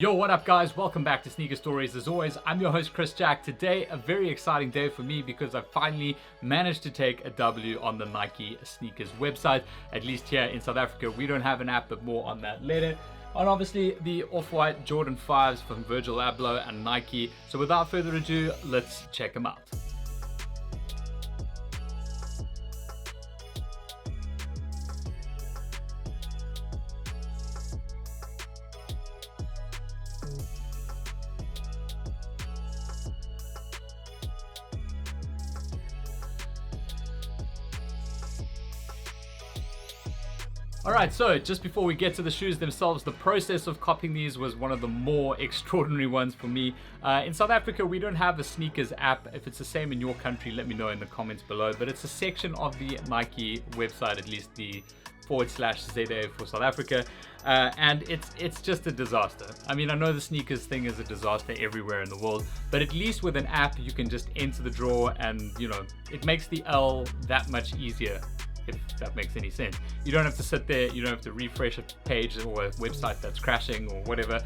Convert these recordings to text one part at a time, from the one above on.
Yo, what up guys? Welcome back to Sneaker Stories. As always, I'm your host Chris Jack. Today, a very exciting day for me because I finally managed to take a W on the Nike sneakers website. At least here in South Africa, we don't have an app, but more on that later. And obviously the off-white Jordan 5s from Virgil Abloh and Nike. So without further ado, let's check them out. Alright, so just before we get to the shoes themselves, the process of copying these was one of the more extraordinary ones for me. In South Africa, we don't have a sneakers app. If it's the same in your country, let me know in the comments below. But it's a section of the Nike website, at least the /ZA for South Africa. And it's just a disaster. I mean, I know the sneakers thing is a disaster everywhere in the world, but at least with an app, you can just enter the drawer and, you know, it makes the L that much easier. If that makes any sense. You don't have to sit there, you don't have to refresh a page or a website that's crashing or whatever.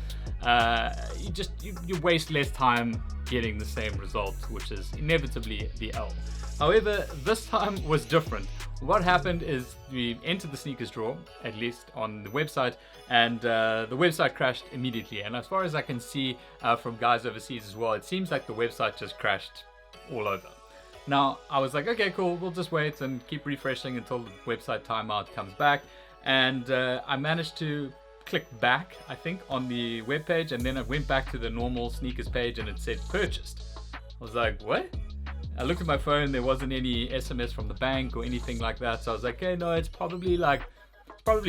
You waste less time getting the same result, which is inevitably the L. However, this time was different. What happened is we entered the sneakers drawer, at least on the website, and the website crashed immediately. And as far as I can see from guys overseas as well, it seems like the website just crashed all over. Now, I was like, okay, cool, we'll just wait and keep refreshing until the website timeout comes back. And I managed to click back, I think, on the web page, and then I went back to the normal sneakers page and it said purchased. I was like, what? I looked at my phone, there wasn't any SMS from the bank or anything like that. So I was like, okay, no, it's probably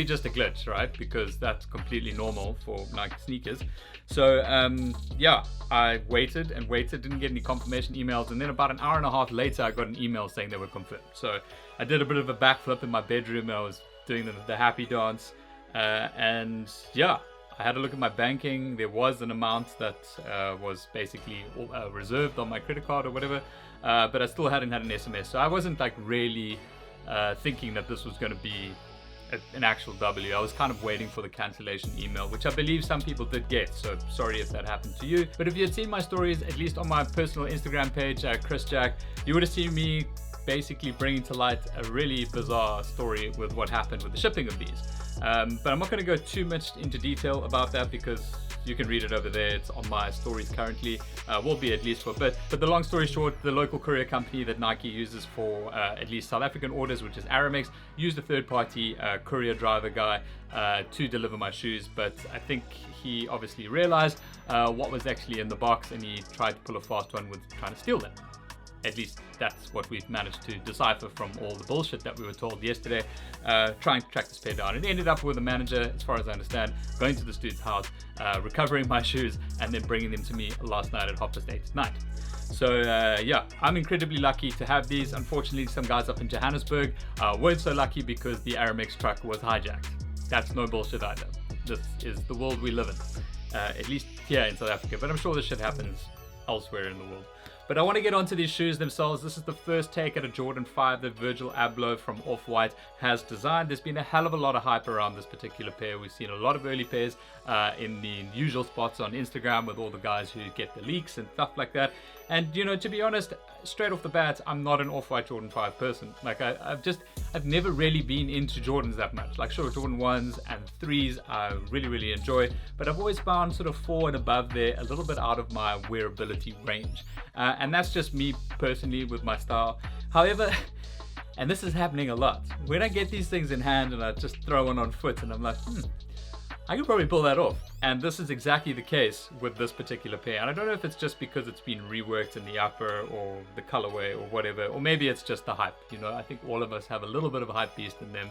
just a glitch, right? Because that's completely normal for Nike sneakers. So yeah, I waited and waited, didn't get any confirmation emails, and then about an hour and a half later I got an email saying they were confirmed. So I did a bit of a backflip in my bedroom. I was doing the happy dance, and yeah, I had a look at my banking. There was an amount that was basically reserved on my credit card or whatever, but I still hadn't had an SMS. So I wasn't like really thinking that this was going to be an actual W. I was kind of waiting for the cancellation email, which I believe some people did get, so sorry if that happened to you. But if you had seen my stories, at least on my personal Instagram page, Chris Jack, you would have seen me basically bringing to light a really bizarre story with what happened with the shipping of these. But I'm not going to go too much into detail about that because you can read it over there. It's on my stories currently, will be at least for a bit. But the long story short, the local courier company that Nike uses for at least South African orders, which is Aramex, used a third-party courier driver guy to deliver my shoes. But I think he obviously realized what was actually in the box, and he tried to pull a fast one with trying to steal them. At least that's what we've managed to decipher from all the bullshit that we were told yesterday, trying to track this pair down. It ended up with the manager, as far as I understand, going to this dude's house, recovering my shoes, and then bringing them to me last night at 8:30 at night. So yeah, I'm incredibly lucky to have these. Unfortunately, some guys up in Johannesburg weren't so lucky because the Aramex truck was hijacked. That's no bullshit either. This is the world we live in, at least here in South Africa, but I'm sure this shit happens elsewhere in the world. But I want to get onto these shoes themselves. This is the first take at a Jordan 5 that Virgil Abloh from Off-White has designed. There's been a hell of a lot of hype around this particular pair. We've seen a lot of early pairs in the usual spots on Instagram with all the guys who get the leaks and stuff like that. And, you know, to be honest, straight off the bat, I'm not an Off-White Jordan 5 person. Like, I've never really been into Jordans that much. Like, sure, Jordan 1s and 3s I really, really enjoy, but I've always found sort of 4 and above there a little bit out of my wearability range. And that's just me personally with my style. However, and this is happening a lot, when I get these things in hand and I just throw one on foot and I'm like, I could probably pull that off. And this is exactly the case with this particular pair. And I don't know if it's just because it's been reworked in the upper or the colorway or whatever, or maybe it's just the hype. You know, I think all of us have a little bit of a hype beast in them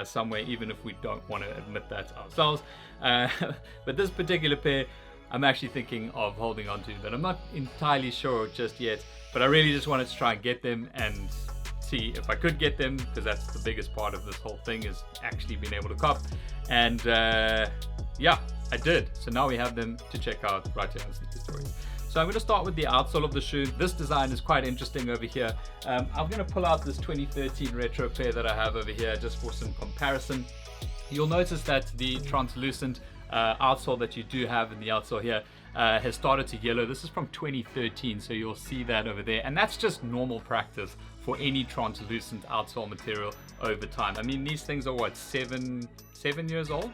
somewhere, even if we don't want to admit that ourselves. But this particular pair, I'm actually thinking of holding on to, but I'm not entirely sure just yet. But I really just wanted to try and get them and see if I could get them, because that's the biggest part of this whole thing, is actually being able to cop. And yeah, I did. So now we have them to check out right here on Sneaker Stories. So I'm going to start with the outsole of the shoe. This design is quite interesting over here. I'm going to pull out this 2013 retro pair that I have over here just for some comparison. You'll notice that the translucent outsole that you do have in the outsole here has started to yellow. This is from 2013, so you'll see that over there, and that's just normal practice for any translucent outsole material over time. I mean, these things are what, seven years old,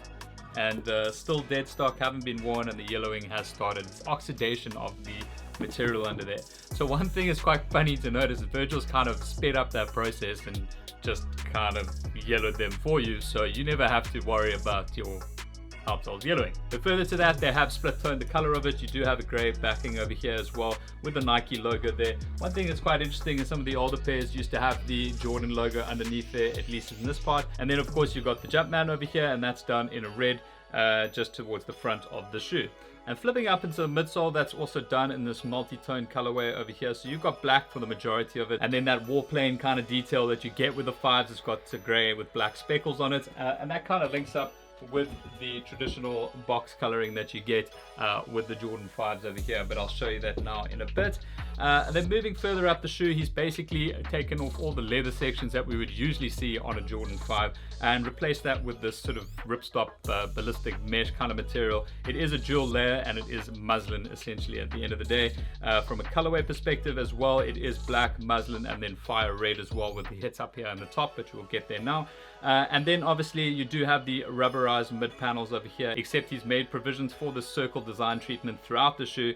and still dead stock, haven't been worn, and the yellowing has started. It's oxidation of the material under there. So one thing is quite funny to notice is Virgil's kind of sped up that process and just kind of yellowed them for you, so you never have to worry about your outsoles yellowing. But further to that, they have split toned the color of it. You do have a gray backing over here as well with the Nike logo there. One thing that's quite interesting is some of the older pairs used to have the Jordan logo underneath there, at least in this part. And then of course you've got the Jumpman over here, and that's done in a red just towards the front of the shoe. And flipping up into the midsole, that's also done in this multi-tone colorway over here. So you've got black for the majority of it, and then that warplane kind of detail that you get with the 5s has got gray with black speckles on it, and that kind of links up with the traditional box coloring that you get with the Jordan 5s over here, but I'll show you that now in a bit. And then moving further up the shoe, he's basically taken off all the leather sections that we would usually see on a Jordan 5 and replaced that with this sort of ripstop ballistic mesh kind of material. It is a dual layer, and it is muslin essentially at the end of the day. From a colorway perspective as well, it is black muslin and then fire red as well with the hits up here on the top, but we'll get there now. And then obviously you do have the rubberized mid panels over here, except he's made provisions for the circle design treatment throughout the shoe.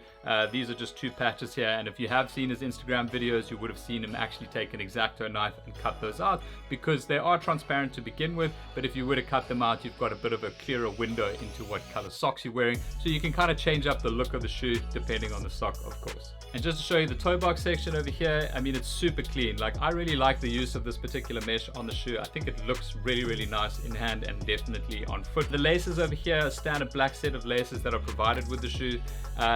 These are just 2 patches here, and if you have seen his Instagram videos, you would have seen him actually take an X-Acto knife and cut those out, because they are transparent to begin with, but if you were to cut them out, you've got a bit of a clearer window into what color socks you're wearing, so you can kind of change up the look of the shoe depending on the sock, of course. And just to show you the toe box section over here, I mean, it's super clean. Like, I really like the use of this particular mesh on the shoe. I think it looks really nice in hand and definitely on foot. The laces over here, a standard black set of laces that are provided with the shoe.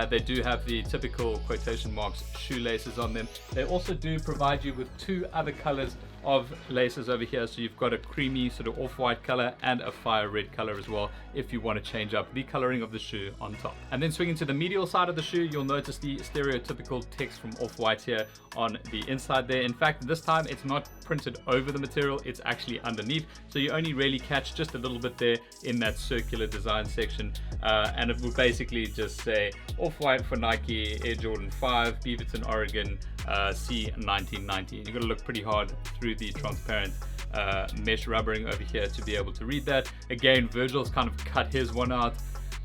They do have the typical quotation marks shoelaces on them. They also do provide you with 2 other colors of laces over here, so you've got a creamy sort of off-white color and a fire red color as well if you want to change up the coloring of the shoe on top. And then swinging to the medial side of the shoe, you'll notice the stereotypical text from Off-White here on the inside there. In fact, this time it's not printed over the material, it's actually underneath, so you only really catch just a little bit there in that circular design section, and it will basically just say Off-White for Nike Air Jordan 5 Beaverton Oregon C 1990. You've got to look pretty hard through the transparent mesh rubbering over here to be able to read that. Again, Virgil's kind of cut his one out.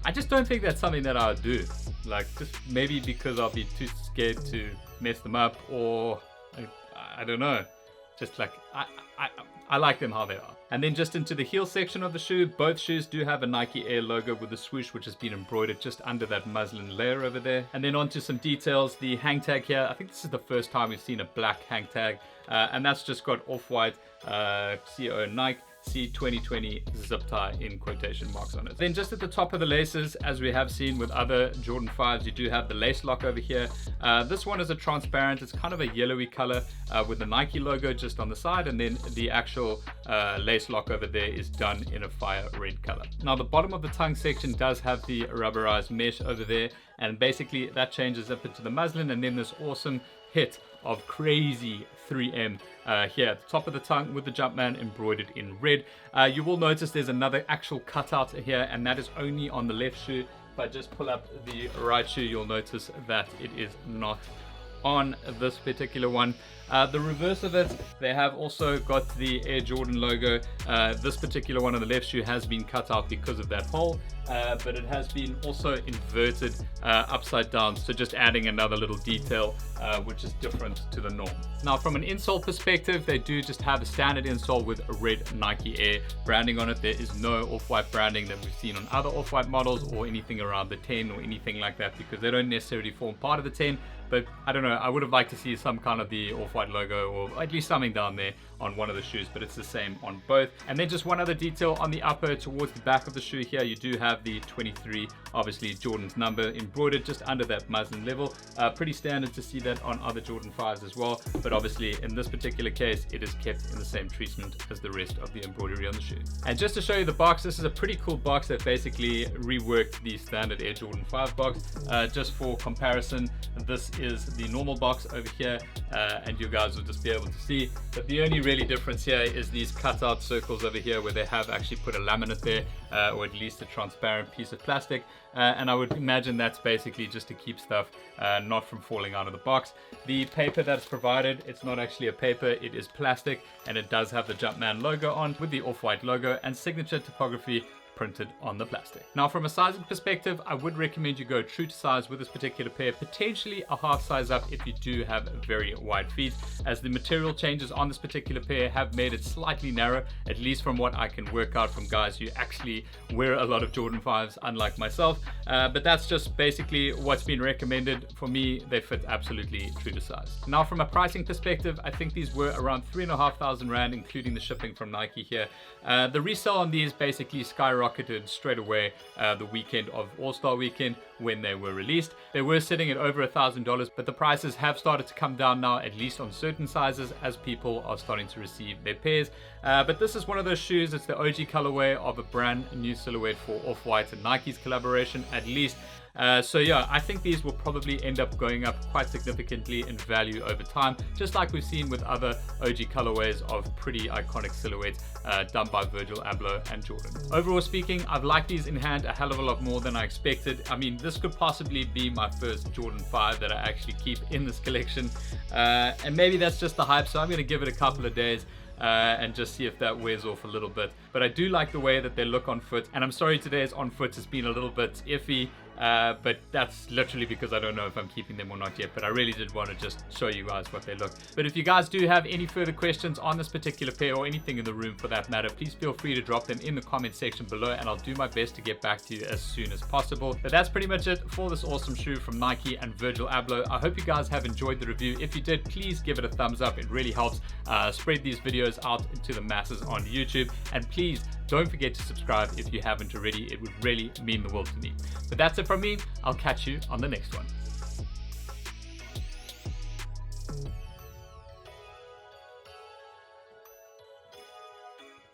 I just don't think that's something that I would do, like, just maybe because I'll be too scared to mess them up, or I don't know, just like I like them how they are. And then just into the heel section of the shoe, both shoes do have a Nike Air logo with a swoosh, which has been embroidered just under that muslin layer over there. And then onto some details, the hang tag here, I think this is the first time we've seen a black hang tag, and that's just got Off-White CO Nike C2020 zip tie in quotation marks on it. Then just at the top of the laces, as we have seen with other Jordan 5s, you do have the lace lock over here. This one is a transparent, it's kind of a yellowy color with the Nike logo just on the side, and then the actual lace lock over there is done in a fire red color. Now the bottom of the tongue section does have the rubberized mesh over there, and basically that changes up into the muslin, and then this awesome hit of crazy 3M here at the top of the tongue with the Jumpman embroidered in red. You will notice there's another actual cutout here, and that is only on the left shoe. If I just pull up the right shoe, you'll notice that it is not on this particular one. The reverse of it, they have also got the Air Jordan logo. This particular one on the left shoe has been cut out because of that hole, but it has been also inverted upside down, so just adding another little detail which is different to the norm. Now from an insole perspective, they do just have a standard insole with a red Nike Air branding on it. There is no Off-White branding that we've seen on other Off-White models or anything around the 10 or anything like that, because they don't necessarily form part of the 10. But I don't know, I would have liked to see some kind of the Off-White logo, or at least something down there on one of the shoes, but it's the same on both. And then just one other detail on the upper towards the back of the shoe here, you do have the 23, obviously Jordan's number embroidered just under that muslin level. Pretty standard to see that on other Jordan 5s as well, but obviously in this particular case it is kept in the same treatment as the rest of the embroidery on the shoe. And just to show you the box, this is a pretty cool box that basically reworked the standard Air Jordan 5 box. Just for comparison, this is the normal box over here, and you guys will just be able to see that the only really difference here is these cutout circles over here where they have actually put a laminate there, or at least a transparent piece of plastic. And I would imagine that's basically just to keep stuff not from falling out of the box. The paper that's provided, it's not actually a paper, it is plastic, and it does have the Jumpman logo on with the off-white logo and signature typography printed on the plastic. Now, from a sizing perspective, I would recommend you go true to size with this particular pair, potentially a half size up if you do have very wide feet, as the material changes on this particular pair have made it slightly narrow, at least from what I can work out from guys who actually wear a lot of Jordan 5s, unlike myself. But that's just basically what's been recommended. For me, they fit absolutely true to size. Now, from a pricing perspective, I think these were around 3,500 Rand, including the shipping from Nike here. The resale on these basically skyrocketed straight away the weekend of All-Star weekend when they were released. They were sitting at over $1,000, but the prices have started to come down now, at least on certain sizes, as people are starting to receive their pairs. But this is one of those shoes, it's the OG colorway of a brand new silhouette for Off-White and Nike's collaboration, at least. So yeah, I think these will probably end up going up quite significantly in value over time, just like we've seen with other OG colorways of pretty iconic silhouettes done by Virgil Abloh and Jordan. Overall speaking, I've liked these in hand a hell of a lot more than I expected. I mean, this could possibly be my first Jordan 5 that I actually keep in this collection, and maybe that's just the hype, so I'm going to give it a couple of days and just see if that wears off a little bit. But I do like the way that they look on foot, and I'm sorry today's on foot has been a little bit iffy, but that's literally because I don't know if I'm keeping them or not yet, but I really did want to just show you guys what they look. But if you guys do have any further questions on this particular pair, or anything in the room for that matter, please feel free to drop them in the comment section below, and I'll do my best to get back to you as soon as possible. But that's pretty much it for this awesome shoe from Nike and Virgil Abloh. I hope you guys have enjoyed the review. If you did, please give it a thumbs up. It really helps spread these videos out into the masses on YouTube, and please don't forget to subscribe if you haven't already. It would really mean the world to me. But that's it from me. I'll catch you on the next one.